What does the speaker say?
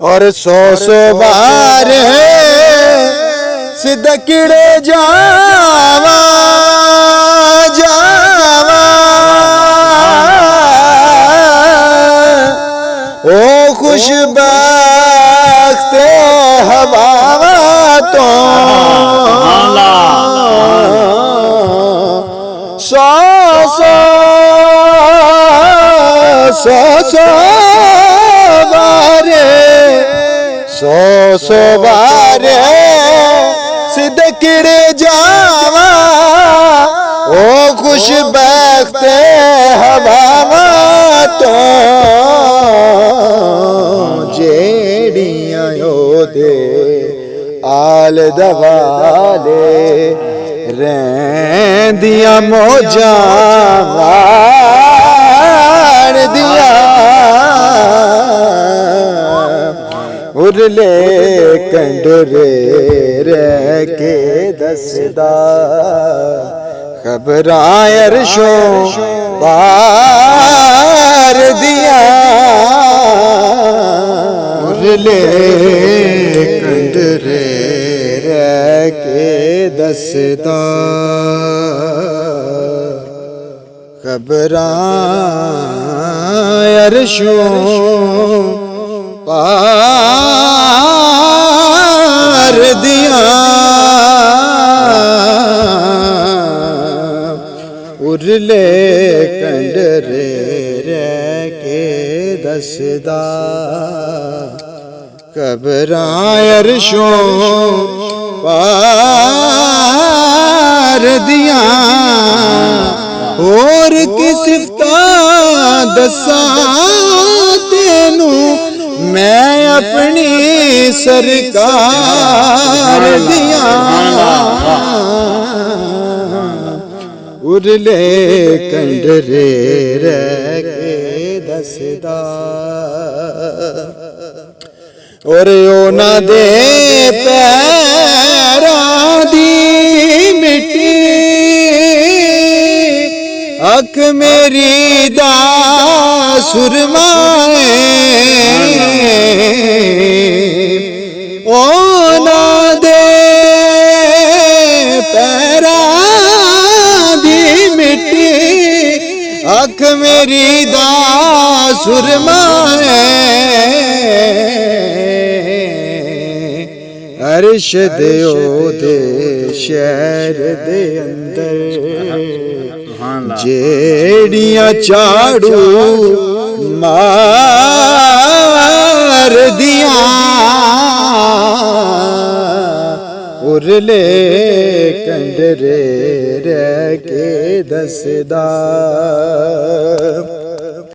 और सौ बार सिदकड़े जावा जावा ओ खुशबख्त हवा तो सौ बारे सिदकड़े जावा ओ खुशबख्त हवा तो जेड़ियां ओदे आल दवाले रहंदियां मौजां वार दिया उरले कंडरे रह के दसदा खबरां अरशों पार दिया उरले कंडरे रह के दसदा खबरां अरशों पार दिया उरले कंडरे रह के दसदा खबरां अरशों पार दिया और की सिफतां दसां तेनू मैं अपनी सरकार दिया उरले कंडरे रह के दसदा और ओना दे पैरां दी मिट्टी अख मेरी दा सुरमाए ओना दे पैरां दी मिट्टी अख मेरी दा सुरमाए अर्श दे ओदे शहर दे अंदर जेड़ियां झाड़ू मार दिया उरले कंडरे रह के दसदा